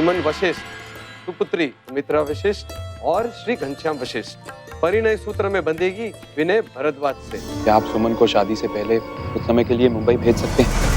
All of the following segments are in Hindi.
सुमन वशिष्ठ, सुपुत्री सुमित्रा वशिष्ठ और श्री घनश्याम वशिष्ठ परिणय सूत्र में बंधेगी विनय भारद्वाज से। क्या आप सुमन को शादी से पहले कुछ समय के लिए मुंबई भेज सकते हैं?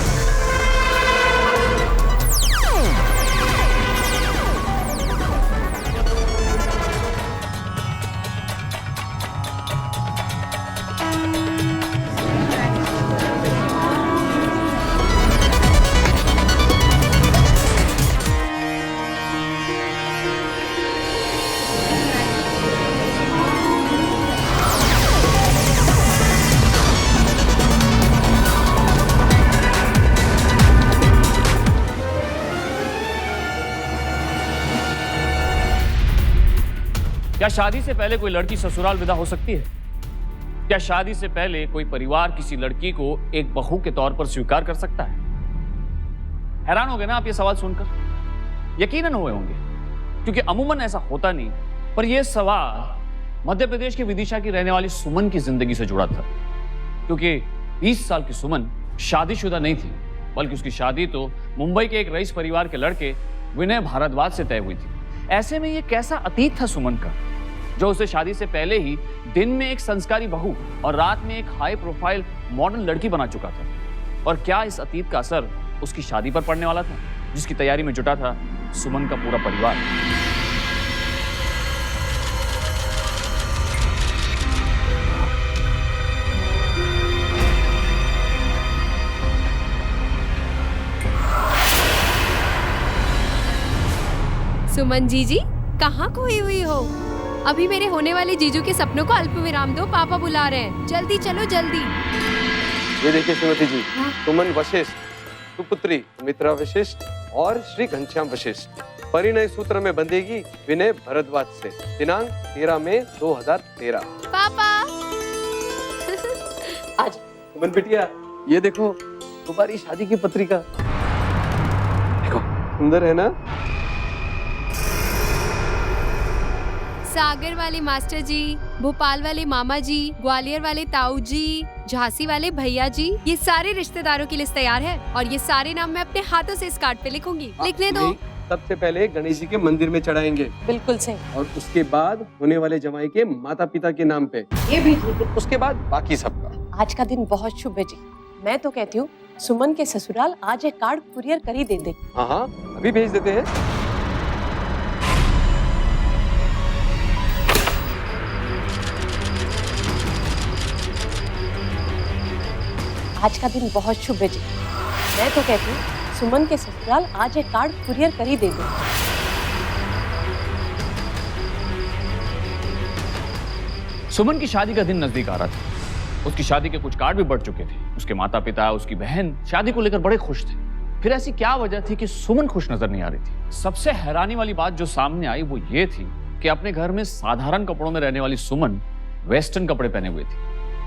क्या शादी से पहले कोई लड़की ससुराल विदा हो सकती है? क्या शादी से पहले कोई परिवार किसी लड़की को एक बहू के तौर पर स्वीकार कर सकता है? हैरान हो गए ना आप ये सवाल सुनकर? यकीनन हुए होंगे, क्योंकि अमूमन ऐसा होता नहीं। पर यह सवाल मध्य प्रदेश के विदिशा की रहने वाली सुमन की जिंदगी से जुड़ा था, क्योंकि 20 साल की सुमन शादीशुदा नहीं थी, बल्कि उसकी शादी तो मुंबई के एक रईस परिवार के लड़के विनय भारद्वाज से तय हुई थी। ऐसे में यह कैसा अतीत था सुमन का, जो उसे शादी से पहले ही दिन में एक संस्कारी बहू और रात में एक हाई प्रोफाइल मॉडर्न लड़की बना चुका था। और क्या इस अतीत का असर उसकी शादी पर पड़ने वाला था, जिसकी तैयारी में जुटा था सुमन का पूरा परिवार? सुमन जीजी, कहाँ खोई हुई हो? अभी मेरे होने वाले जीजू के सपनों को अल्प विराम दो, पापा बुला रहे हैं। जल्दी चलो जल्दी। ये देखिए श्रीमती जी, सुमन वशिष्ठ, सुपुत्री सुमित्रा वशिष्ठ और श्री घनश्याम वशिष्ठ परिणय सूत्र में बंधेगी विनय भारद्वाज से। दिनांक 13 मई 2013। पापा आज सुमन बिटिया, ये देखो तुम्हारी शादी की पत्रिका। देखो सुंदर है ना? सागर वाले मास्टर जी, भोपाल वाले मामा जी, ग्वालियर वाले ताऊ जी, झांसी वाले भैया जी, ये सारे रिश्तेदारों की लिस्ट तैयार है और ये सारे नाम मैं अपने हाथों से इस कार्ड पे लिखूंगी। लिखने दो। सबसे पहले गणेश जी के मंदिर में चढ़ाएंगे। बिल्कुल सही। और उसके बाद होने वाले जमाई के माता पिता के नाम पे। ये भी ठीक है। उसके बाद बाकी सबका। आज का दिन बहुत शुभ है जी। मैं तो कहती हूँ सुमन के ससुराल आज एक कार्ड कुरियर कर ही दे दे। हाँ हाँ, अभी भेज देते हैं। आज का दिन बहुत शुभ है जी। मैं तो कहती हूँ सुमन के ससुराल आज एक कार्ड कुरियर कर ही दे दे। सुमन की शादी का दिन नजदीक आ रहा था। उसकी शादी के कुछ कार्ड भी बढ़ चुके थे। उसके माता पिता, उसकी बहन शादी को लेकर बड़े खुश थे। फिर ऐसी क्या वजह थी कि सुमन खुश नजर नहीं आ रही थी? सबसे हैरानी वाली बात जो सामने आई वो ये थी कि अपने घर में साधारण कपड़ों में रहने वाली सुमन वेस्टर्न कपड़े पहने हुए थी,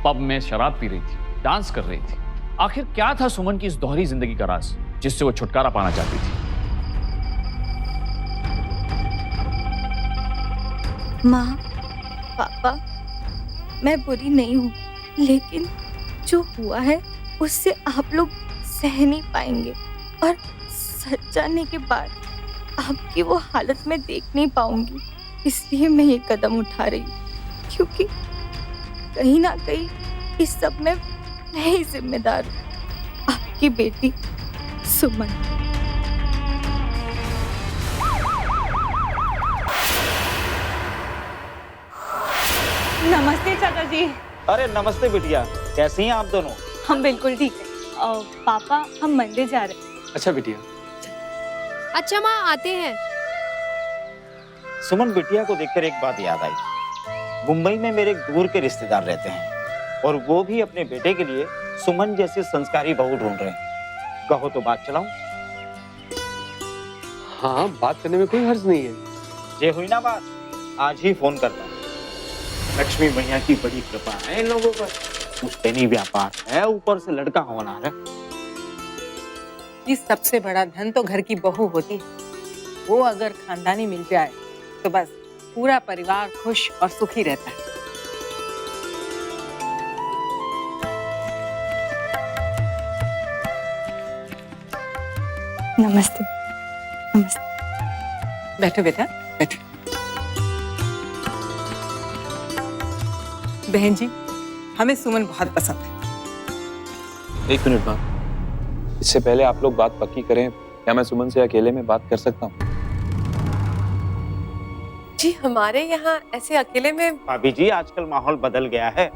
पब में शराब पी रही थी, डांस कर रही थी। आखिर क्या था सुमन की इस दोहरी जिंदगी का राज, जिससे वो छुटकारा पाना चाहती थी? माँ, पापा, मैं बुरी नहीं हूँ, लेकिन जो हुआ है उससे आप लोग सह नहीं पाएंगे और सच जानने के बाद आपकी वो हालत में देख नहीं पाऊंगी। इसलिए मैं ये कदम उठा रही हूँ, क्योंकि कहीं ना कहीं इस सब में मैं ही जिम्मेदार हूँ। आपकी बेटी सुमन। नमस्ते चाचा जी। अरे नमस्ते बिटिया, कैसी हैं आप दोनों? हम बिल्कुल ठीक है। पापा, हम मंदिर जा रहे हैं। अच्छा बिटिया। अच्छा माँ, आते हैं। सुमन बिटिया को देखकर एक बात याद आई। मुंबई में मेरे एक दूर के रिश्तेदार रहते हैं और वो भी अपने बेटे के लिए सुमन जैसी संस्कारी बहू ढूंढ रहे हैं। कहो तो बात चलाऊं? हाँ, बात करने में कोई हर्ज नहीं है। ये हुई ना बात, आज ही फोन करता हूँ। लक्ष्मी मैया की बड़ी कृपा है इन लोगों पर। पुश्तैनी व्यापार है, ऊपर से लड़का होनहार है। ये सबसे बड़ा धन तो घर की बहू होती है। वो अगर खानदानी मिल जाए तो बस पूरा परिवार खुश और सुखी रहता है। नमस्ते। नमस्ते। बैठो बेटा, बैठो। बहन जी, हमें सुमन बहुत पसंद है। 1 मिनट माँ, इससे पहले आप लोग बात पक्की करें, क्या मैं सुमन से अकेले में बात कर सकता हूँ? जी हमारे यहाँ ऐसे अकेले में भाभी जी, आजकल माहौल बदल गया है,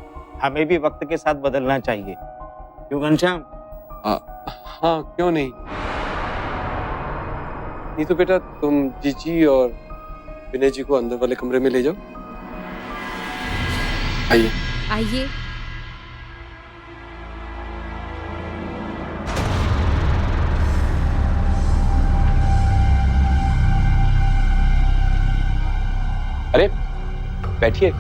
हमें भी वक्त के साथ बदलना चाहिए। क्यों घनश्याम? हाँ, क्यों नहीं। नहीं तो बेटा तुम जीजी और विनय जी को अंदर वाले कमरे में ले जाओ। आइए। आइए। अरे बैठिए।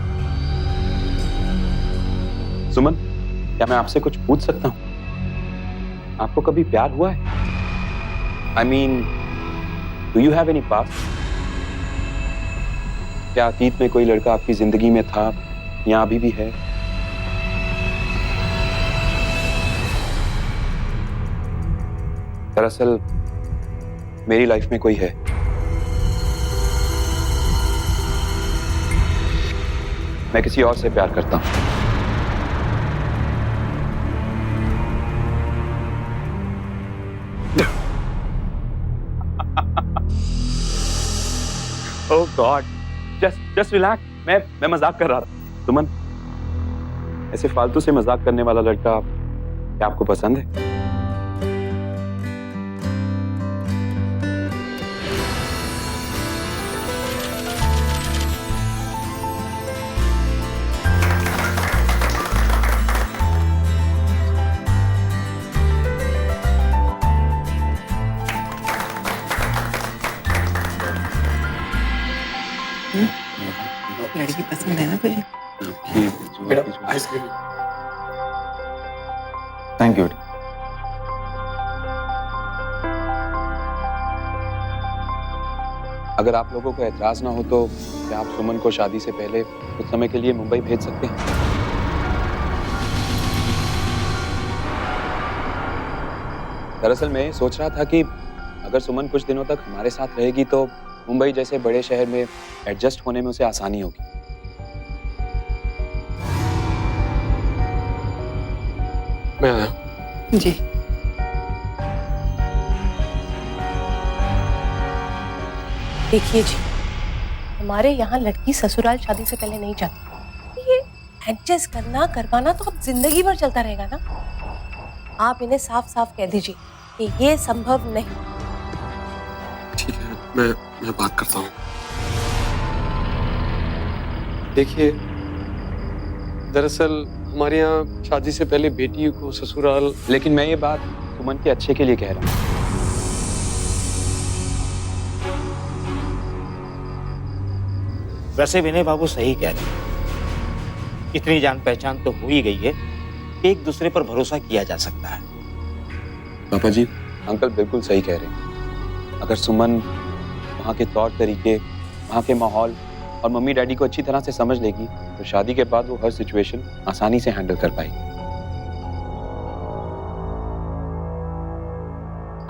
सुमन, क्या मैं आपसे कुछ पूछ सकता हूँ? आपको कभी प्यार हुआ है? I mean, do you have any past? क्या अतीत में कोई लड़का आपकी जिंदगी में था या अभी भी है? दरअसल मेरी लाइफ में कोई है। मैं किसी और से प्यार करता हूं। ओह गॉड, जस्ट रिलैक्स। मैं मजाक कर रहा था। सुमन, ऐसे फालतू से मजाक करने वाला लड़का क्या आपको पसंद है? लड़की पसंद है ना तुझे? आइसक्रीम। Thank you. अगर आप लोगों को एतराज ना हो तो क्या आप सुमन को शादी से पहले कुछ समय के लिए मुंबई भेज सकते हैं? दरअसल मैं सोच रहा था कि अगर सुमन कुछ दिनों तक हमारे साथ रहेगी तो मुंबई जैसे बड़े शहर में एडजस्ट होने में उसे आसानी होगी। मैं आया। जी। देखिए जी, हमारे यहाँ लड़की ससुराल शादी से पहले नहीं जाती। ये एडजस्ट करना करवाना तो अब जिंदगी भर चलता रहेगा ना। आप इन्हें साफ साफ कह दीजिए कि ये संभव नहीं। ठीक है, मैं बात करता हूँ। देखिए, दरअसल हमारे यहाँ शादी से पहले बेटी को ससुराल। लेकिन मैं ये बात सुमन के अच्छे के लिए कह रहा हूँ। वैसे विनय बाबू सही कह रहे हैं। इतनी जान पहचान तो हो ही गई है, एक दूसरे पर भरोसा किया जा सकता है। पापा जी, अंकल बिल्कुल सही कह रहे हैं। अगर सुमन वहाँ के तौर तरीके, वहाँ के माहौल और मम्मी डैडी को अच्छी तरह से समझ लेगी तो शादी के बाद वो हर सिचुएशन आसानी से हैंडल कर पाएगी।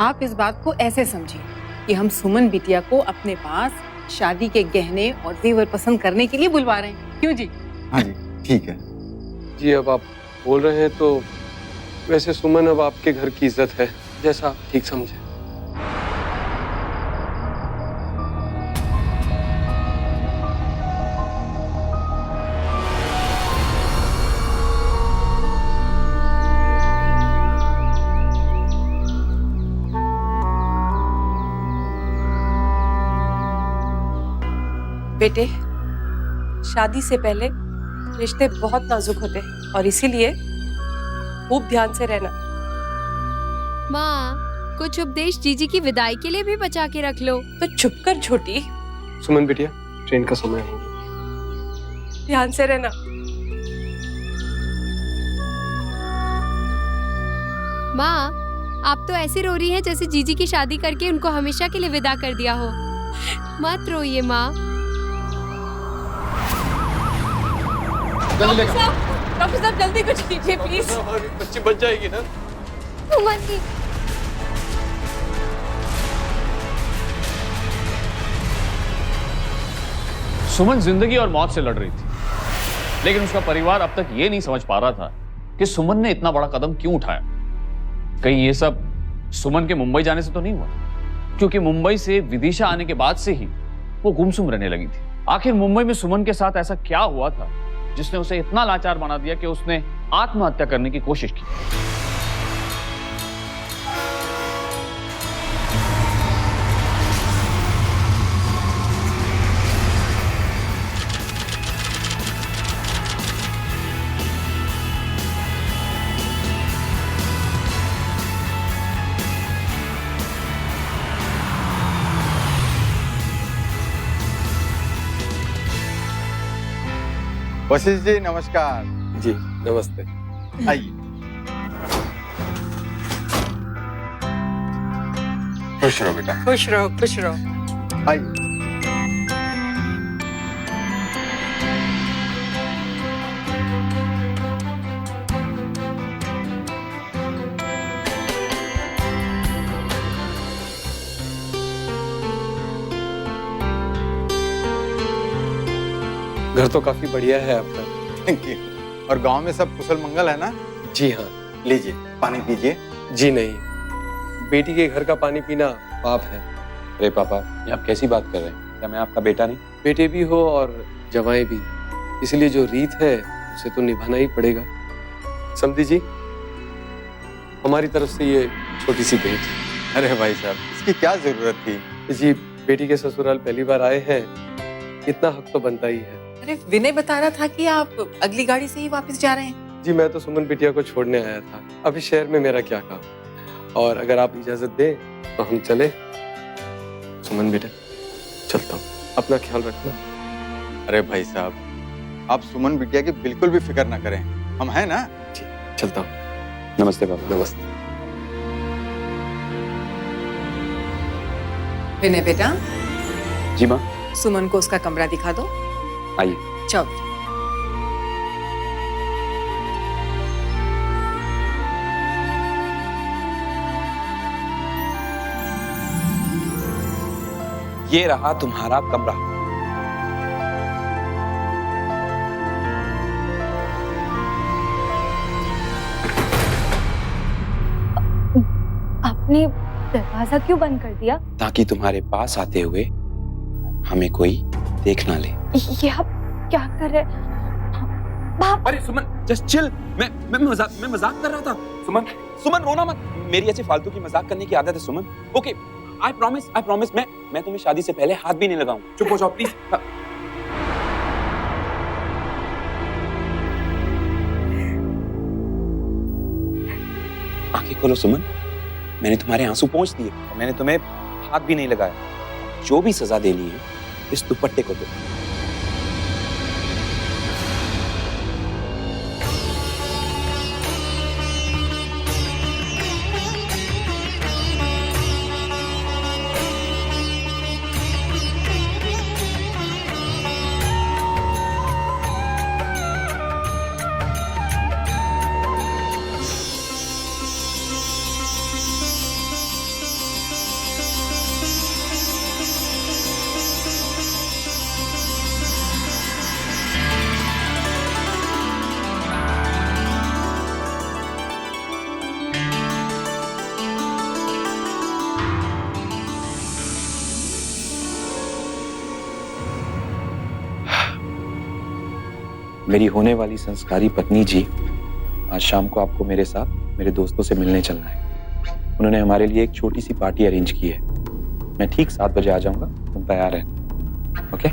आप इस बात को ऐसे समझिए कि हम सुमन बिटिया को अपने पास शादी के गहने और जेवर पसंद करने के लिए बुलवा रहे हैं। क्यों जी? हाँ जी, ठीक है। जी, अब आप बोल रहे हैं तो वैसे सुमन अब आपके घर की इज्जत है, जैसा आप ठीक समझे। बेटे, शादी से पहले रिश्ते बहुत नाजुक होते हैं और इसीलिए खूब ध्यान से रहना। माँ, कुछ उपदेश जीजी की विदाई के लिए भी बचा के रख लो। तो चुप कर छोटी, सुमन बिटिया, ट्रेन का समय हो गया। ध्यान से रहना। माँ, आप तो ऐसे रो रही हैं जैसे जीजी की शादी करके उनको हमेशा के लिए विदा कर दिया हो। मत रोइए माँ। डॉक्टर साहब जल्दी कुछ कीजिए प्लीज। बच्ची बच जाएगी ना? सुमन जी, सुमन जिंदगी और मौत से लड़ रही थी, लेकिन उसका परिवार अब तक ये नहीं समझ पा रहा था कि सुमन ने इतना बड़ा कदम क्यों उठाया। कहीं ये सब सुमन के मुंबई जाने से तो नहीं हुआ, क्योंकि मुंबई से विदिशा आने के बाद से ही वो गुमसुम रहने लगी थी। आखिर मुंबई में सुमन के साथ ऐसा क्या हुआ था जिसने उसे इतना लाचार बना दिया कि उसने आत्महत्या करने की कोशिश की। वशिष्ठ जी नमस्कार। जी नमस्ते। आइए। खुश रहो बेटा। खुश रहो, खुश रहो। आइए। घर तो काफी बढ़िया है आपका। Thank you. और गांव में सब कुशल मंगल है ना? जी हाँ। लीजिए पानी पीजिए। जी नहीं, बेटी के घर का पानी पीना पाप है। अरे पापा, ये आप कैसी बात कर रहे हैं? क्या मैं आपका बेटा नहीं? बेटे भी हो और जवाएं भी, इसलिए जो रीत है उसे तो निभाना ही पड़ेगा। समझी जी, हमारी तरफ से ये छोटी सी भेंट। अरे भाई साहब, इसकी क्या जरूरत थी? जी, बेटी के ससुराल पहली बार आए हैं, इतना हक तो बनता ही है। अरे विनय बता रहा था कि आप अगली गाड़ी से ही वापस जा रहे हैं। जी, मैं तो सुमन बिटिया को छोड़ने आया था। अभी शहर में मेरा क्या काम, और अगर आप इजाजत दें तो हम चले। सुमन बेटा, चलता हूँ, अपना ख्याल रखना। अरे भाई साहब, आप सुमन बिटिया की बिल्कुल भी फिक्र ना करें, हम हैं ना। जी, चलता हूँ। नमस्ते पापा। नमस्ते। विनय बेटा, जी माँ। सुमन को उसका कमरा दिखा दो। आइए। चलो। ये रहा तुम्हारा कमरा। आपने दरवाजा क्यों बंद कर दिया? ताकि तुम्हारे पास आते हुए हमें कोई देख ना ले। ये आप क्या कर रहे? बाप! अरे सुमन, जस्ट चिल। मैं मजाक कर रहा था। सुमन रोना मत। मेरी ऐसे फालतू की मजाक करने की आदत है सुमन। ओके, आई प्रॉमिस मैं तुम्हें शादी से पहले हाथ भी नहीं लगाऊं। चुप हो जाओ प्लीज। आंखें खोलो सुमन। मैंने तुम्हारे आंसू पोंछ दिए और मैंने तुम्हें हाथ भी नहीं लगाया। जो भी सजा देनी है इस दुपट्टे को दो। मेरी होने वाली संस्कारी पत्नी जी, आज शाम को आपको मेरे साथ मेरे दोस्तों से मिलने चलना है। उन्होंने हमारे लिए एक छोटी सी पार्टी अरेंज की है। मैं ठीक 7 बजे आ जाऊंगा, तुम तैयार रहना। ओके?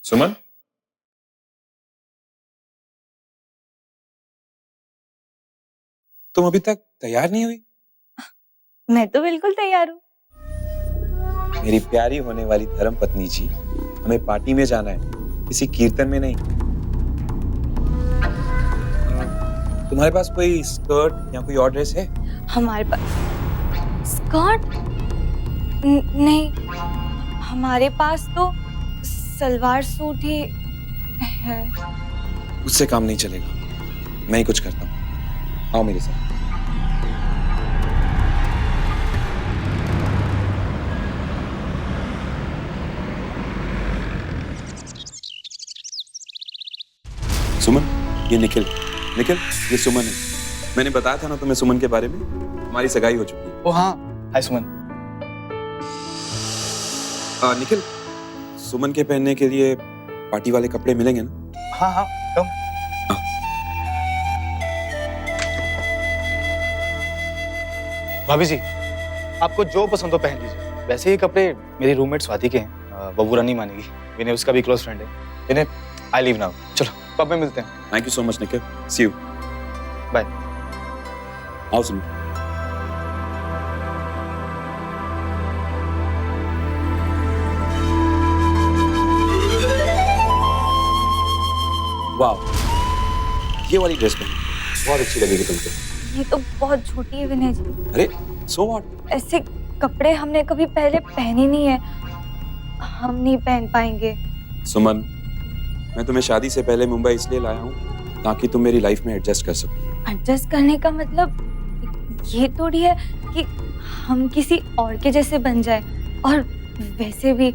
सुमन, तुम अभी तक तैयार नहीं हुई? मैं तो बिल्कुल तैयार हूँ। मेरी प्यारी होने वाली धर्म पत्नी जी, हमें पार्टी में जाना है, किसी कीर्तन में नहीं। तुम्हारे पास कोई स्कर्ट या कोई और ड्रेस है? हमारे पास स्कर्ट नहीं, हमारे पास तो सलवार सूट ही है। उससे काम नहीं चलेगा, मैं ही कुछ करता हूँ। आओ मेरे साथ। ये निखिल, निखिल ये सुमन है। मैंने बताया था ना तुम्हें सुमन के बारे में, हमारी सगाई हो चुकी है। ओ हाँ, हाय सुमन। निखिल, सुमन के पहनने के लिए पार्टी वाले कपड़े मिलेंगे ना? हाँ हाँ, कम। भाभी जी, आपको जो पसंद हो पहन लीजिए। वैसे ये कपड़े मेरी रूममेट स्वाति के हैं, वो बुरा नहीं मानेगी। विनय उसका भी क्लोज फ्रेंड है। Vinay, I leave now. चलो पब में मिलते हैं। Thank you so much Nikhil, see you, bye. आओ सुमन। वाह, ये वाली ड्रेस पहन, बहुत अच्छी लगेगी तुमको। ये तो बहुत छोटी है विनय जी। अरे सो व्हाट, ऐसे कपड़े हमने कभी पहले पहने नहीं है, हम नहीं पहन पाएंगे। सुमन, मैं तुम्हें शादी से पहले मुंबई इसलिए लाया हूँ ताकि तुम मेरी लाइफ में एडजस्ट कर सको। एडजस्ट करने का मतलब ये थोड़ी है कि हम किसी और के जैसे बन जाए। और वैसे भी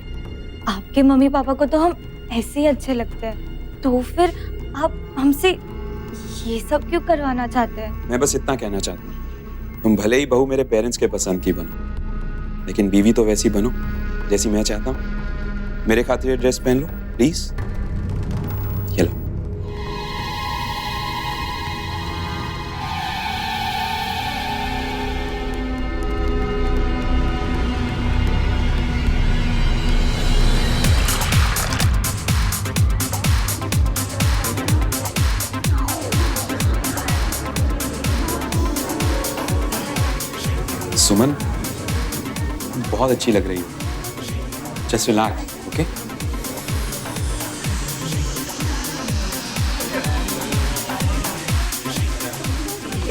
आपके मम्मी पापा को तो हम ऐसे ही अच्छे लगते हैं, तो फिर आप हमसे ये सब क्यों करवाना चाहते हैं? मैं बस इतना कहना चाहता हूँ, तुम भले ही बहू मेरे पेरेंट्स के पसंद की बनो, लेकिन बीवी तो वैसी बनो जैसी मैं चाहता हूँ। मेरे खातिर ये ड्रेस पहन लो प्लीज। ये लो। सुमन, बहुत अच्छी लग रही है। Just relax, okay?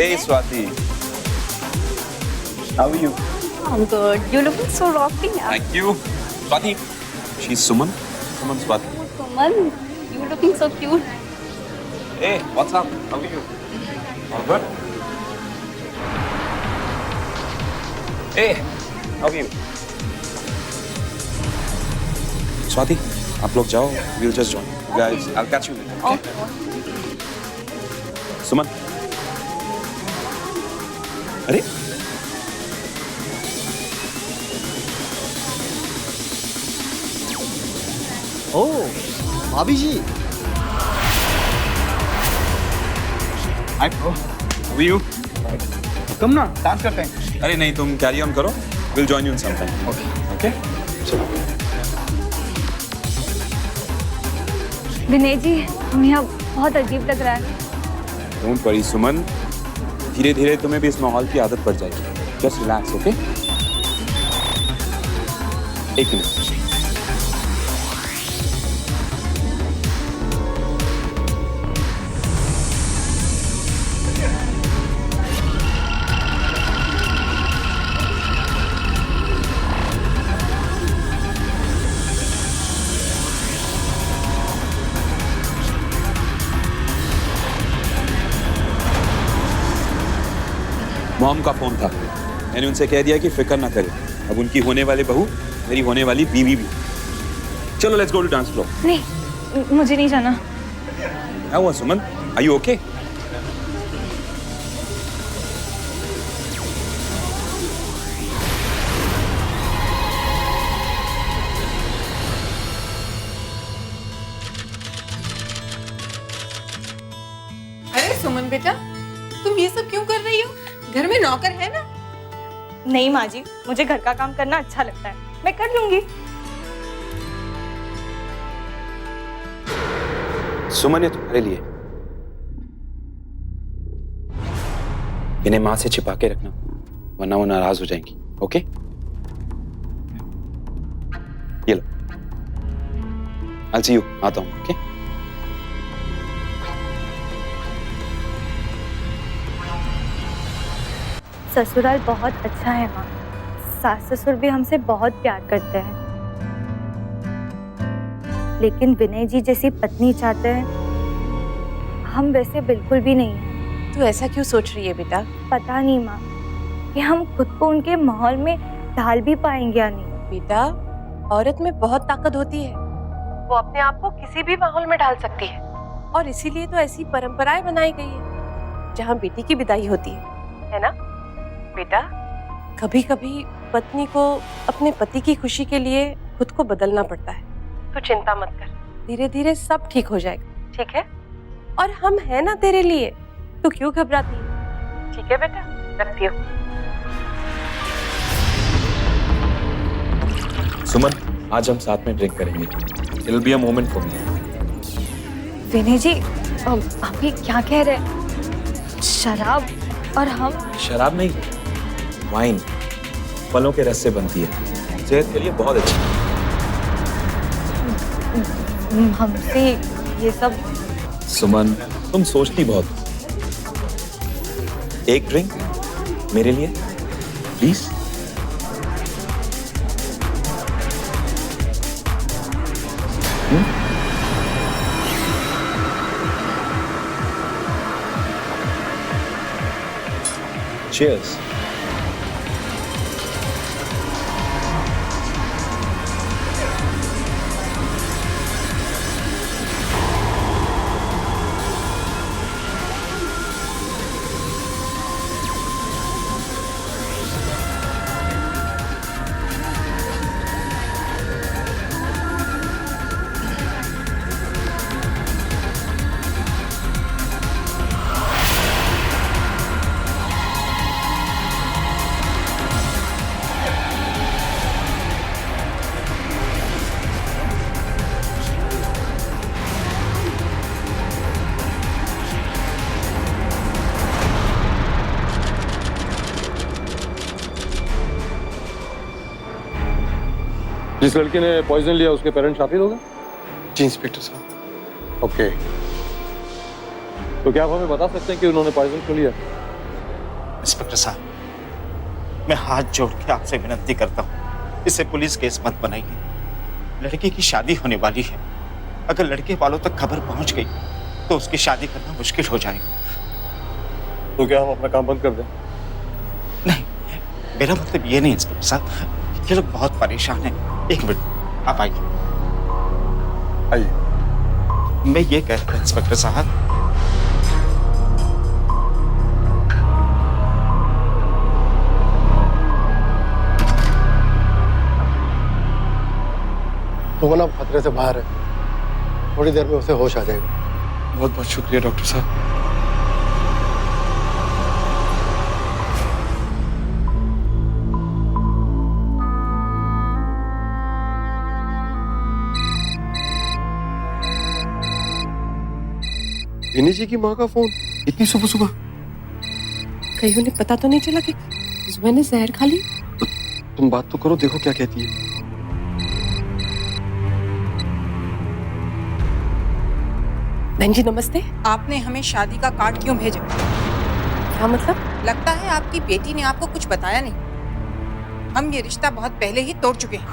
Hey Swati, how are you? I'm good. You looking so rocking. Thank you. Swati, she's Suman. Suman Swati. Suman, you looking so cute. Hey, what's up? How are you? All good? Hey, how are you? Swati, आप लोग जाओ. We'll just join. Guys, I'll catch you later. Okay? Suman. अरे ओ भाभी जी, hi bro, how are you? Come ना, डांस करते हैं। अरे नहीं, तुम कैरी ऑन करो. We'll join you in some time. Okay? चलो. विनय जी, हमें यहाँ बहुत अजीब लग रहा है। Don't worry, सुमन. धीरे धीरे तुम्हें भी इस माहौल की आदत पड़ जाएगी. Just relax, okay? एक मिनट. मॉम का फोन था. मैंने उनसे कह दिया कि फिक्र ना करे. अब उनकी होने वाली बहू मेरी होने वाली बीवी भी. चलो let's go to dance floor. नहीं, मुझे नहीं जाना। क्या हुआ सुमन? Are you okay? अरे सुमन बेटा, तुम ये सब क्यों कर रही हो? घर में नौकर है ना? नहीं माँ जी, मुझे घर का काम करना अच्छा लगता है, मैं कर लूंगी। सुमन, ये तुम्हारे लिए. इन्हें माँ से छिपा के रखना, वरना वो नाराज हो जाएंगी. ओके? ये लो. I'll see you. आता हूँ. ओके? ससुराल बहुत अच्छा है माँ। सास ससुर भी हमसे बहुत प्यार करते हैं, लेकिन विनय जी जैसी पत्नी चाहते हैं, हम वैसे बिल्कुल भी नहीं हैं। तू ऐसा क्यों सोच रही है बेटा? पता नहीं माँ कि हम खुद को उनके माहौल में ढाल भी पाएंगे या नहीं। बेटा, औरत में बहुत ताकत होती है, वो अपने आप को किसी भी माहौल में ढाल सकती है। और इसीलिए तो ऐसी परंपराएं बनाई गई है जहाँ बेटी की विदाई होती है ना बेटा? कभी कभी पत्नी को अपने पति की खुशी के लिए खुद को बदलना पड़ता है। तो चिंता मत कर, धीरे धीरे सब ठीक हो जाएगा, ठीक है? और हम हैं ना तेरे लिए, तो क्यों घबराती है? ठीक है बेटा, रखती हूँ। सुमन, आज हम साथ में ड्रिंक करेंगे। It will be a moment for me. Vinay ji, आप ये क्या कह रहे हैं? शराब और हम? शराब नहीं, वाइन फलों के रस से बनती है, सेहत के लिए बहुत अच्छी है। हमसे ये सब? सुमन, तुम सोचती बहुत। एक ड्रिंक मेरे लिए प्लीज। Cheers. जिस लड़के ने पॉइजन लिया उसके पेरेंट्स आप ही लोग हैं? जी इंस्पेक्टर साहब। ओके, तो क्या आप हमें बता सकते हैं कि उन्होंने पॉइजन क्यों लिया? इंस्पेक्टर साहब, मैं हाथ जोड़ के आपसे विनती करता हूँ, इसे पुलिस केस मत बनाइए। लड़के की शादी होने वाली है, अगर लड़के वालों तक खबर पहुंच गई तो उसकी शादी करना मुश्किल हो जाएगा। तो क्या हम अपना काम बंद कर दें? नहीं, मेरा मतलब ये नहीं इंस्पेक्टर साहब, ये लोग बहुत परेशान हैं। एक मिनट, आप आइए। मैं ये कह रहा हूं इंस्पेक्टर साहब, सुमन अब खतरे से बाहर है, थोड़ी देर में उसे होश आ जाएगा। बहुत बहुत शुक्रिया डॉक्टर साहब। विनी जी की माँ का फोन इतनी सुबह सुबह? कहीं उन्हें पता तो नहीं चला कि मैंने जहर खा ली? तुम बात तो करो, देखो क्या कहती है। बहन जी नमस्ते। आपने हमें शादी का कार्ड क्यों भेजा? क्या मतलब? लगता है आपकी बेटी ने आपको कुछ बताया नहीं। हम ये रिश्ता बहुत पहले ही तोड़ चुके हैं।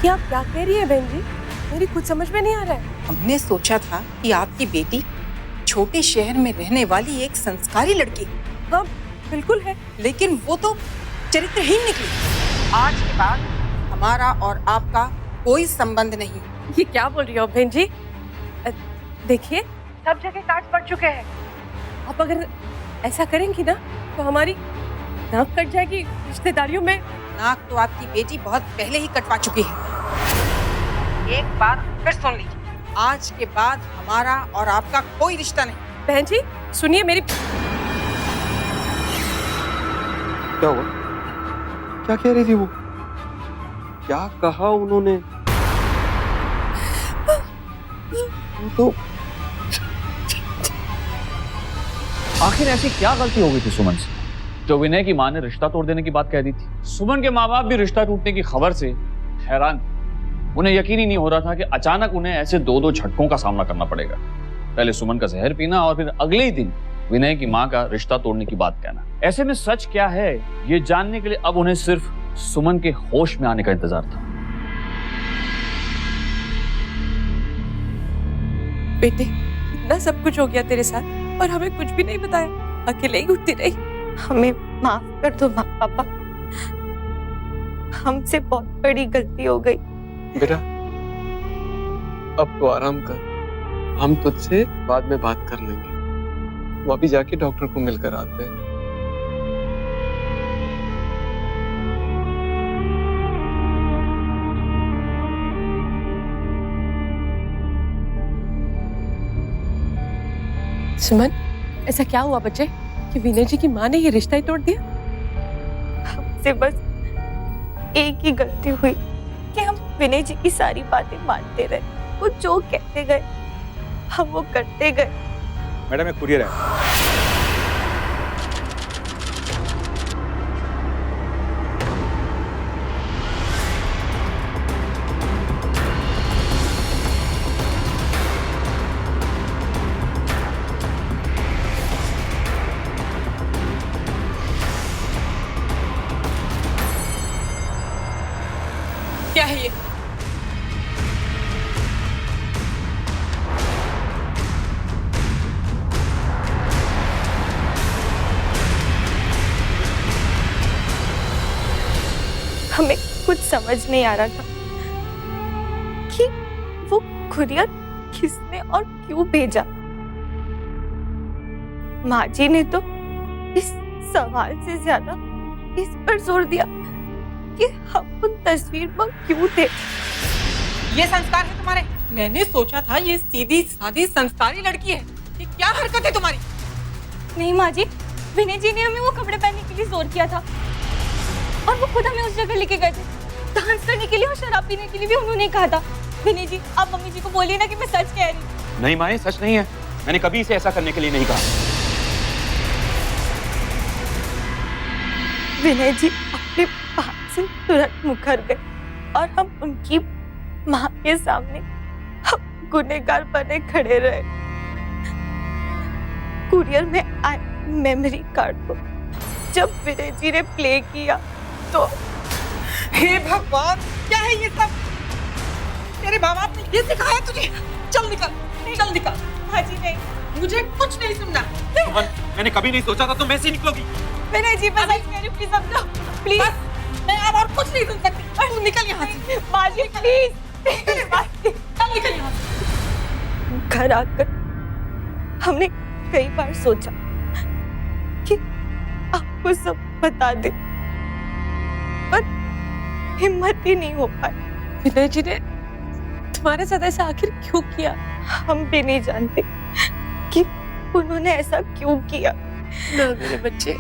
क्या क्या कह रही है बहन जी? मेरी कुछ समझ में नहीं आ रहा है। हमने सोचा था कि आपकी बेटी छोटे शहर में रहने वाली एक संस्कारी लड़की, हाँ बिल्कुल है, लेकिन वो तो चरित्रहीन निकली। आज के बाद हमारा और आपका कोई संबंध नहीं। ये क्या बोल रही हो बहन जी? देखिए सब जगह काट पड़ चुके हैं। आप अगर ऐसा करेंगी ना तो हमारी नाक कट जाएगी रिश्तेदारियों में। नाक तो आपकी बेटी बहुत पहले ही कटवा चुकी है। एक बार फिर सुन लीजिए, आज के बाद हमारा और आपका कोई रिश्ता नहीं। बहन जी सुनिए मेरी। क्या हुआ? क्या कह रही थी वो? क्या कहा उन्होंने? तो आखिर ऐसी क्या गलती हो गई थी सुमन से जो विनय की मां ने रिश्ता तोड़ देने की बात कह दी थी? सुमन के माँ बाप भी रिश्ता टूटने की खबर से हैरान। उन्हें यकीन ही नहीं हो रहा था कि अचानक उन्हें ऐसे दो दो झटकों का सामना करना पड़ेगा। पहले सुमन का जहर पीना और फिर अगले ही दिन विनय की मां का रिश्ता तोड़ने की बात कहना। ऐसे में सच क्या है ये जानने के लिए अब उन्हें सिर्फ सुमन के होश में आने का इंतजार था। बेटे इतना सब कुछ हो गया तेरे साथ और हमें कुछ भी नहीं बताया, अकेले ही उठती रही। हमें माफ कर दो माँ पापा, हमसे बहुत बड़ी गलती हो गई। बेटा अब तो आराम कर, हम तुझसे बाद में बात कर लेंगे। वो अभी जाके डॉक्टर को मिलकर आते हैं। सुमन, ऐसा क्या हुआ बच्चे कि विनय जी की माँ ने ये रिश्ता ही तोड़ दिया? हमसे बस एक ही गलती हुई कि हम विनय जी की सारी बातें मानते रहे। वो जो कहते गए हम वो करते गए। मैडम एक कुरियर है। क्या है ये? हमें कुछ समझ नहीं आ रहा था कि वो कुरियर किसने और क्यों भेजा। माँ जी ने तो इस सवाल से ज्यादा इस पर जोर दिया कि हम उन तस्वीर पर क्यों थे। ये संस्कार है तुम्हारे? मैंने सोचा था ये सीधी सादी संस्कारी लड़की है। ये क्या हरकत है तुम्हारी? नहीं माँ जी, विनय जी ने हमें वो कपड़े पहनने के लिए जोर किया था और वो खुद हमें उस जगह लेके गए थे। डांस करने के लिए और शराब पीने के लिए भी उन्होंने कहा था। विनय जी, आप मम्मी जी को बोलिए ना कि मैं सच कह रही हूँ। नहीं माँ, सच नहीं है। मैंने कभी इसे ऐसा करने के लिए नहीं कहा। विनय जी अपने बात से तुरंत मुकर गए और हम उनकी माँ के सामने हम गुनहगार बने खड़े रहे। कुरियर में आए मेमोरी कार्ड को जब विनय जी ने प्ले किया तो हे भगवान, क्या है ये सब? तेरे माँ बाप ने ये सिखाया तुझे? चल निकल, चल निकल। हाँ जी नहीं, मुझे कुछ नहीं सुनना। मैंने कभी नहीं सोचा था तुम ऐसे निकलोगी। विनय जी बस प्लीज समझो, प्लीज। मैं अब और कुछ नहीं सुन सकती। तू निकल यहाँ से। माँ जी प्लीज, चल निकल यहाँ से। घर आकर हमने कई बार सोचा कि आपको सब बता दे, पर हिम्मत ही नहीं हो पाई। विनय जी ने तुम्हारे साथ ऐसा आखिर क्यों किया? हम भी नहीं जानते कि उन्होंने ऐसा क्यों किया। मेरे बच्चे।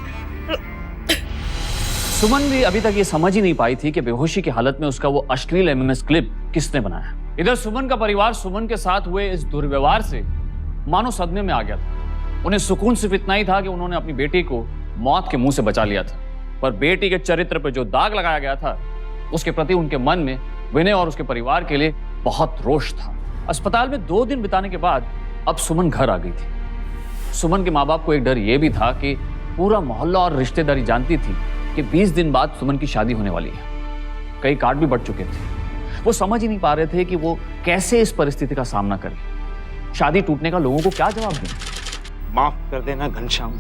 सुमन भी अभी तक ये समझ ही नहीं पाई थी कि बेहोशी की हालत में उसका वो अश्लील एमएमएस क्लिप किसने बनाया। इधर सुमन का परिवार सुमन के साथ हुए इस दुर्व्यवहार से मानो सदमे में आ गया था। उन्हें सुकून सिर्फ इतना ही था कि उन्होंने अपनी बेटी को मौत के मुंह से बचा लिया था, पर बेटी के चरित्र पर जो दाग लगाया गया था उसके प्रति उनके मन में विनय और उसके परिवार के लिए बहुत रोष था। अस्पताल में 2 दिन बिताने के बाद अब सुमन घर आ गई थी। सुमन के माँ बाप को एक डर यह भी था कि पूरा मोहल्ला और रिश्तेदारी जानती थी कि 20 दिन बाद सुमन की शादी होने वाली है। कई कार्ड भी बढ़ चुके थे। वो समझ ही नहीं पा रहे थे कि वो कैसे इस परिस्थिति का सामना करें। शादी टूटने का लोगों को क्या जवाब दें? माफ कर देना घनश्याम,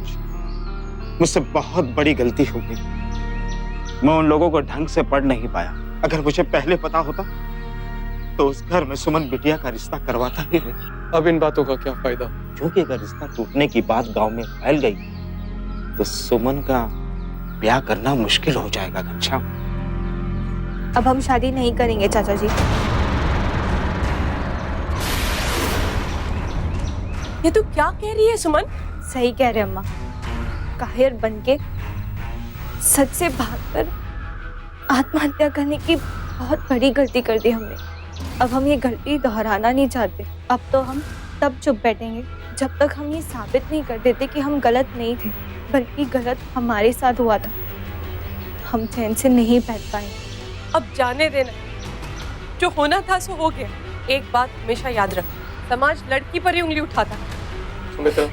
मुझसे बहुत बड़ी गलती हो गई। मैं उन लोगों को ढंग से पढ़ नहीं पाया। अगर मुझे पहले पता होता तो उस घर में सुमन बिटिया का रिश्ता करवाता ही नहीं। अब इन बातों का क्या फायदा? क्योंकि अगर रिश्ता टूटने की बात गांव में फैल गई तो सुमन का ब्याह करना मुश्किल हो जाएगा घनश्याम। अब हम शादी नहीं करेंगे चाचा जी। ये तू क्या कह रही है सुमन? सही कह रहे अम्मा। काहिर बनके सच से भागकर आत्महत्या करने की बहुत बड़ी गलती कर दी हमने। अब हम ये गलती दोहराना नहीं चाहते। अब तो हम तब चुप बैठेंगे जब तक हम ये साबित नहीं कर देते कि हम गलत नहीं थे, बल्कि गलत हमारे साथ हुआ था। हम चैन से नहीं बैठ पाए। अब जाने देना, जो होना था सो हो गया। एक बात हमेशा याद रख, समाज लड़की पर ही उंगली उठाता है। सुमित्रा,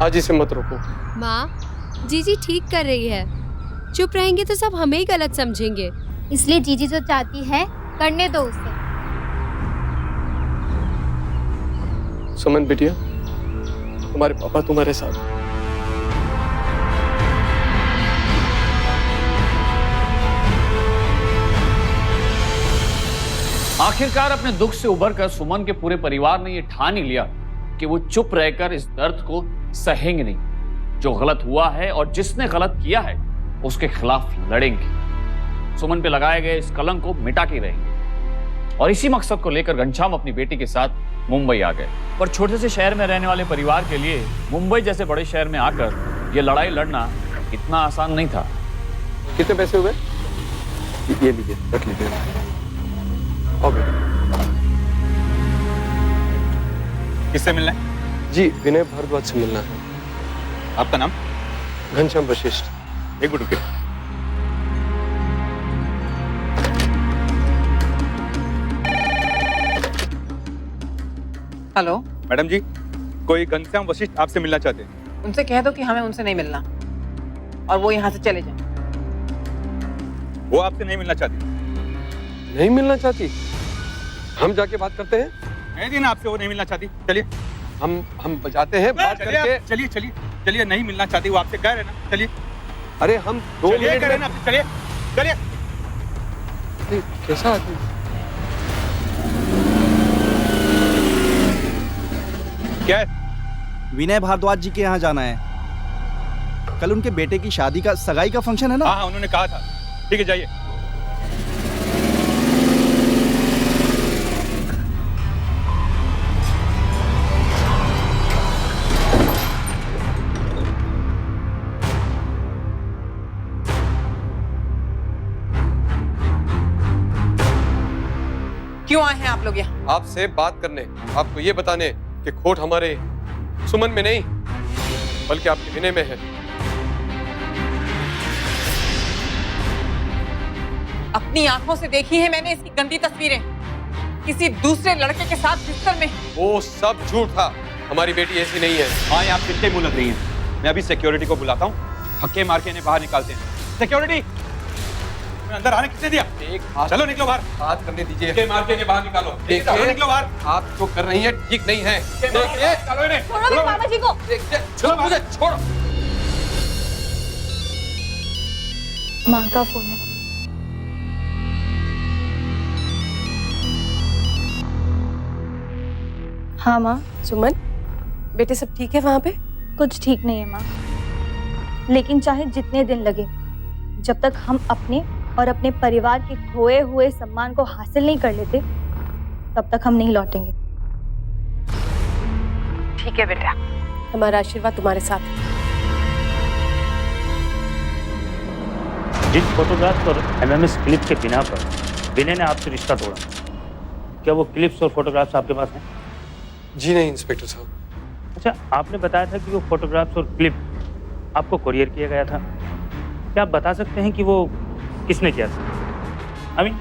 आज इसे मत रोको। माँ, जीजी ठीक कर रही है। चुप रहेंगे तो सब हमें ही गलत समझेंगे। इसलिए जीजी जो चाहती है करने दो उसे। सुमन बिटिया, तुम्हारे पापा तुम्हारे साथ। आखिरकार अपने दुख से उबरकर सुमन के पूरे परिवार ने यह ठान ही लिया कि वो चुप रहकर इस दर्द को सहेंगे नहीं। जो गलत हुआ है और जिसने गलत किया है उसके खिलाफ लड़ेंगे। सुमन पे लगाए गए इस कलंक को मिटा के रहेंगे। और इसी मकसद को लेकर घनश्याम अपनी बेटी के साथ मुंबई आ गए। पर छोटे से शहर में रहने वाले परिवार के लिए मुंबई जैसे बड़े शहर में आकर ये लड़ाई लड़ना इतना आसान नहीं था। कितने पैसे हुए? ये लीजिए, रख लीजिए। आओ बेटा। किससे मिलना है? जी, विनय भारद्वाज से मिलना है। आपका नाम? घनश्याम वशिष्ठ। एक मिनट रुकिए। हेलो मैडम जी, कोई घनश्याम वशिष्ठ आपसे मिलना चाहते हैं। उनसे कह दो कि हमें उनसे नहीं मिलना और वो यहाँ से चले जाएं। वो आपसे नहीं मिलना चाहती। नहीं मिलना चाहती? हम जाके बात करते हैं। नहीं दिन आपसे वो नहीं मिलना चाहती। चलिए हम बजाते हैं बात करके। चलिए चलिए चलिए, नहीं मिलना चाहती वो आपसे, कह रहे ना। चलिए। अरे हम 2 मिनट में। चलिए चलिए। कैसा आदमी? क्या है? विनय भारद्वाज जी के यहाँ जाना है। कल उनके बेटे की शादी का सगाई का फंक्शन है ना? हाँ, उन्होंने कहा था। ठीक है, जाइए। क्यों आए हैं आप लोग यहाँ? आपसे बात करने, आपको ये बताने कि खोट हमारे सुमन में नहीं बल्कि आपके विनय में है। अपनी आंखों से देखी है मैंने इसकी गंदी तस्वीरें, किसी दूसरे लड़के के साथ बिस्तर में। वो सब झूठ था। हमारी बेटी ऐसी नहीं है। हाँ, आप कितने मुंह लग रही हैं। मैं अभी सिक्योरिटी को बुलाता हूँ, हक्के मार के इन्हें बाहर निकालते हैं। सिक्योरिटी, अंदर आने किसने दिया? चलो निकलो बाहर। बात करने दीजिए। हक्के मार के इन्हें बाहर निकालो। चलो निकलो बाहर। आप जो कर रही हैं ठीक नहीं है। चलो इन्हें। छोड़ो मामा जी को। छोड़ो मुझे, छोड़ो। माँ का फोन है। हाँ माँ। सुमन, बेटे सब ठीक है वहाँ पे? कुछ ठीक नहीं है माँ, लेकिन चाहे जितने दिन लगे, जब तक हम अपने और अपने परिवार के खोए हुए सम्मान को हासिल नहीं कर लेते, तब तक हम नहीं लौटेंगे। ठीक है बेटा, हमारा आशीर्वाद तुम्हारे साथ है। जिन फोटोग्राफ्स और एमएमएस क्लिप के बिना पर विनय ने आपसे रिश्ता तोड़ा, क्या वो क्लिप्स और फोटोग्राफ्स आपके पास हैं? जी नहीं इंस्पेक्टर साहब। अच्छा, आपने बताया था कि वो फोटोग्राफ्स और क्लिप आपको कुरियर किया गया था। क्या आप बता सकते हैं कि वो किसने किया था? आई मीन,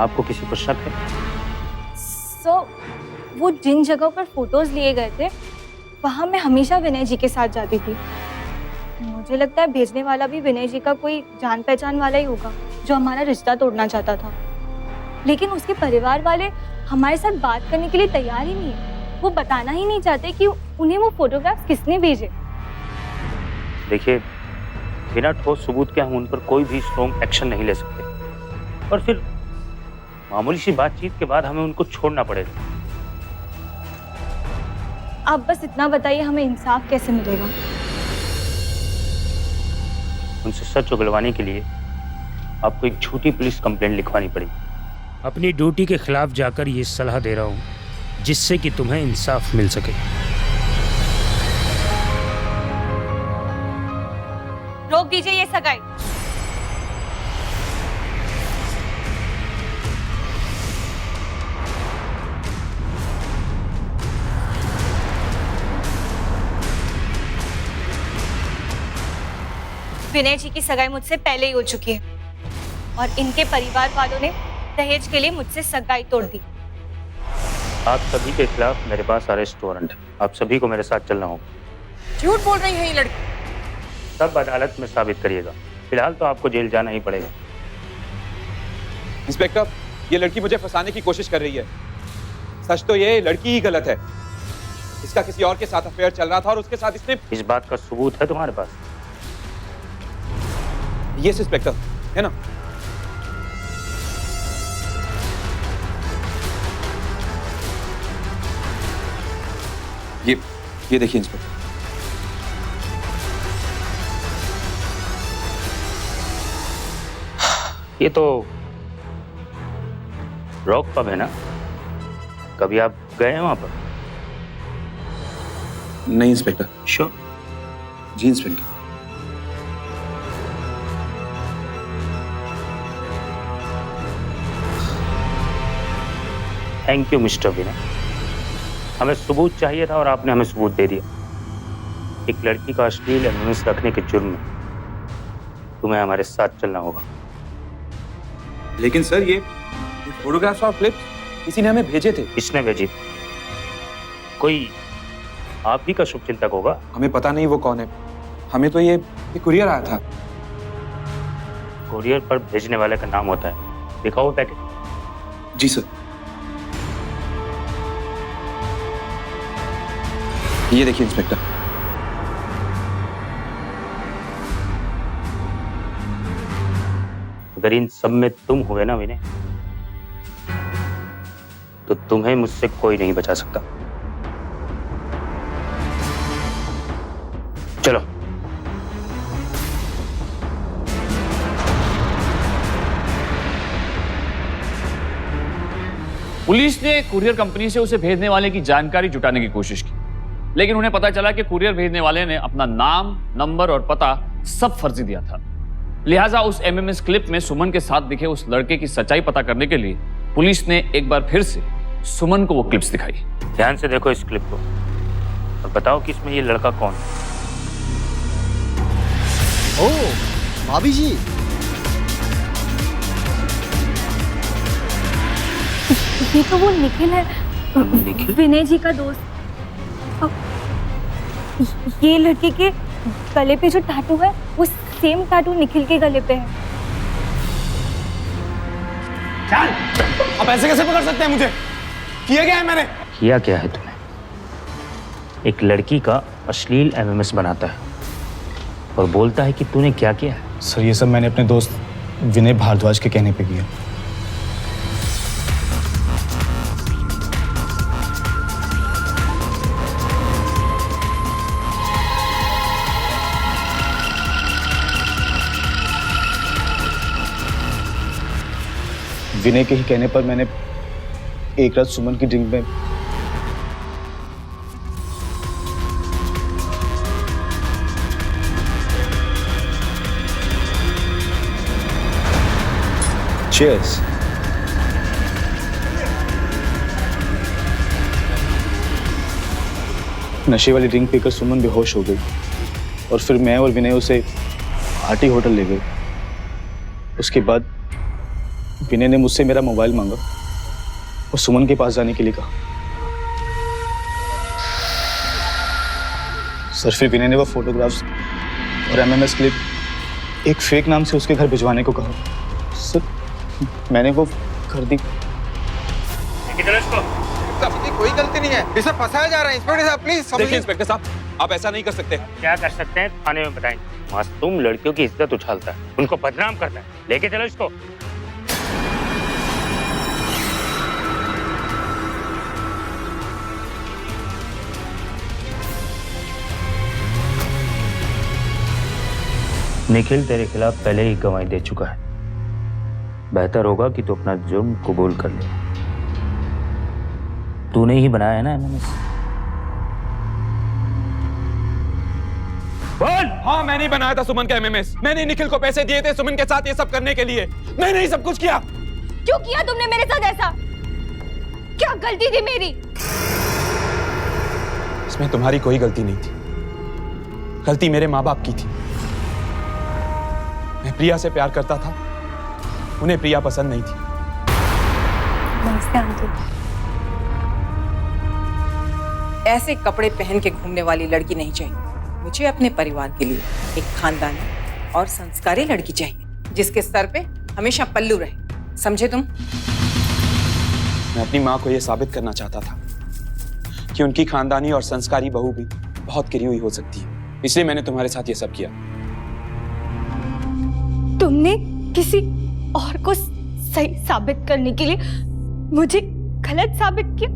आपको किसी पर शक है? वो जिन जगहों पर फोटोज लिए गए थे, वहां मैं हमेशा विनय जी के साथ जाती थी। मुझे लगता है भेजने वाला भी विनय जी का कोई जान पहचान वाला ही होगा जो हमारा रिश्ता तोड़ना चाहता था। लेकिन उसके परिवार वाले हमारे साथ बात करने के लिए तैयार ही नहीं है। वो बताना ही नहीं चाहते कि उन्हें वो फोटोग्राफ्स किसने भेजे। देखिए, बिना ठोस सबूत के हम उन पर कोई भी स्ट्रॉन्ग एक्शन नहीं ले सकते, और फिर मामूली सी बातचीत के बाद हमें उनको छोड़ना पड़ेगा। आप बस इतना बताइए, हमें इंसाफ कैसे मिलेगा? उनसे सच उगलवाने के लिए आपको एक झूठी पुलिस कंप्लेंट लिखवानी पड़ेगी। अपनी ड्यूटी के खिलाफ जाकर ये सलाह दे रहा हूँ, जिससे कि तुम्हें इंसाफ मिल सके। रोक दीजिए ये सगाई। विनय जी की सगाई मुझसे पहले ही हो चुकी है और इनके परिवार वालों ने दहेज के लिए मुझसे सगाई तोड़ दी। आप सभी के खिलाफ मेरे पास अरेस्ट वारंट है। आप सभी को मेरे साथ चलना होगा। झूठ बोल रही है ये लड़की। सब अदालत में साबित करिएगा। फिलहाल तो आपको जेल जाना ही पड़ेगा। इंस्पेक्टर, ये लड़की मुझे फंसाने की कोशिश कर रही है। सच तो ये लड़की ही गलत है। इसका किसी और के साथ अफेयर चल रहा था और उसके साथ इसने। इस बात का सबूत है तुम्हारे पास? यस इंस्पेक्टर, है ना? ये देखिए इंस्पेक्टर। ये तो रॉक पब है ना? कभी आप गए हैं वहां पर? नहीं इंस्पेक्टर। श्योर? जी inspector. Thank you mister Vinay. हमें सबूत चाहिए था और आपने हमें सबूत दे दिया। एक लड़की का अश्लील एविडेंस रखने के जुर्म में तुम्हें हमारे साथ चलना होगा। लेकिन सर ये फोटोग्राफ्स और क्लिप किसी ने हमें भेजे थे। किसने भेजी? कोई आप ही का शुभचिंतक होगा। हमें पता नहीं वो कौन है। हमें तो ये कुरियर आया था। कुरियर पर भेजने वाले का नाम होता है। दिखाओ पैकेट। जी सर। ये देखिए इंस्पेक्टर। अगर इन सब में तुम हुए ना विनय, तो तुम्हें मुझसे कोई नहीं बचा सकता। चलो। पुलिस ने कुरियर कंपनी से उसे भेजने वाले की जानकारी जुटाने की कोशिश की, लेकिन उन्हें पता चला कि कुरियर भेजने वाले ने अपना नाम, नंबर और पता सब फर्जी दिया था। लिहाजा उस एमएमएस क्लिप में सुमन के साथ दिखे उस लड़के की सच्चाई पता करने के लिए पुलिस ने एक बार फिर से सुमन को वो क्लिप्स दिखाई। ध्यान से देखो इस क्लिप को और बताओ कि इसमें ये लड़का कौन है। ओह, भाभी जी। ये तो वो निखिल है, विनय जी का दोस्त। ये लड़के के गले पे जो टैटू है वो सेम टैटू निखिल के गले पे है। चल, अब ऐसे कैसे पकड़ सकते हैं मुझे? किया क्या है मैंने? किया क्या है तुमने? एक लड़की का अश्लील एमएमएस बनाता है और बोलता है कि तूने क्या किया है। सर ये सब मैंने अपने दोस्त विनय भारद्वाज के कहने पे किया। विनय के ही कहने पर मैंने एक रात सुमन की ड्रिंक में चीयर्स। नशे वाली ड्रिंक पीकर सुमन बेहोश हो गई और फिर मैं और विनय उसे आरटी होटल ले गए। उसके बाद विनय ने मुझसे मेरा मोबाइल मांगा और सुमन के पास जाने के लिए कहा। सर फिर विनय ने वो फोटोग्राफ्स और एमएमएस क्लिप एक फेक नाम से उसके घर भिजवाने को कहा। सर मैंने वो कर दी। कोई गलती नहीं है, इसे फंसाया जा रहा है। इंस्पेक्टर साहब प्लीज देखिए इंस्पेक्टर साहब, आप ऐसा नहीं कर सकते। क्या कर सकते हैं थाने में बताएंगे। मासूम लड़कियों की इज्जत उछालता है, उनको बदनाम करता है। लेके चलो इसको। निखिल तेरे खिलाफ पहले ही गवाही दे चुका है। बेहतर होगा कि तू अपना जुर्म कबूल कर ले। तूने ही बनाया है ना एमएमएस? बोल। हाँ मैंने ही बनाया था सुमन का एमएमएस। मैंने निखिल को पैसे दिए थे सुमन के साथ ये सब करने के लिए। मैंने ही सब कुछ किया। क्यों किया तुमने मेरे साथ ऐसा? क्या गलती थी मेरी? इसमें तुम्हारी कोई गलती नहीं थी। गलती मेरे माँ बाप की थी। मैं प्रिया से प्यार करता था, उन्हें प्रिया पसंद नहीं थी। नमस्ते आंटी। ऐसे कपड़े पहन के घूमने वाली लड़की नहीं चाहिए मुझे। अपने परिवार के लिए एक खानदानी और संस्कारी लड़की चाहिए जिसके सर पे हमेशा पल्लू रहे। समझे तुम? मैं अपनी माँ को यह साबित करना चाहता था कि उनकी खानदानी और संस्कारी बहू भी बहुत गिरी हुई हो सकती है। इसलिए मैंने तुम्हारे साथ ये सब किया। तुमने किसी और को सही साबित करने के लिए मुझे गलत साबित किया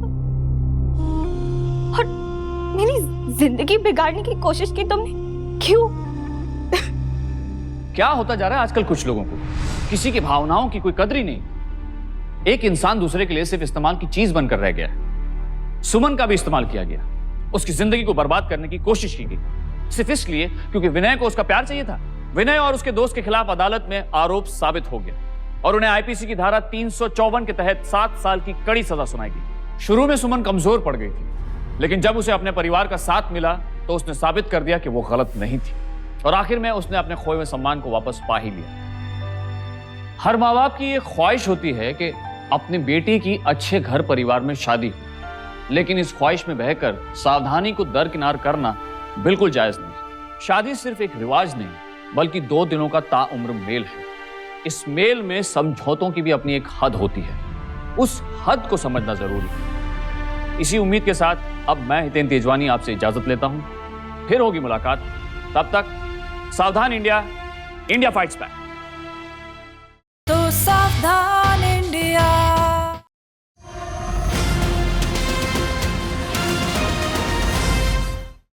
मेरी जिंदगी बिगाड़ने की कोशिश की तुमने, क्यों? क्या होता जा रहा है आजकल कुछ लोगों को, किसी की भावनाओं की कोई कदर ही नहीं। एक इंसान दूसरे के लिए सिर्फ इस्तेमाल की चीज बनकर रह गया है। सुमन का भी इस्तेमाल किया गया, उसकी जिंदगी को बर्बाद करने की कोशिश की गई, सिर्फ इसलिए क्योंकि विनय को उसका प्यार चाहिए था। विनय और उसके दोस्त के खिलाफ अदालत में आरोप साबित हो गया और उन्हें आईपीसी की धारा 354 के तहत 7 साल की कड़ी सजा सुनाई गई। शुरू में सुमन कमजोर पड़ गई थी, लेकिन जब उसे अपने परिवार का साथ मिला तो उसने साबित कर दिया कि वो गलत नहीं थी और आखिर में उसने अपने खोए हुए सम्मान को वापस पा ही लिया। हर माँ बाप की ये ख्वाहिश होती है कि अपनी बेटी की अच्छे घर परिवार में शादी हो, लेकिन इस ख्वाहिश में बहकर सावधानी को दरकिनार करना बिल्कुल जायज नहीं। शादी सिर्फ एक रिवाज नहीं बल्कि 2 दिनों का ताउम्र मेल है। इस मेल में समझौतों की भी अपनी एक हद होती है, उस हद को समझना जरूरी है। इसी उम्मीद के साथ अब मैं हितेन तेजवानी आपसे इजाजत लेता हूं, फिर होगी मुलाकात। तब तक सावधान इंडिया, इंडिया फाइट्स बैक। तो सावधान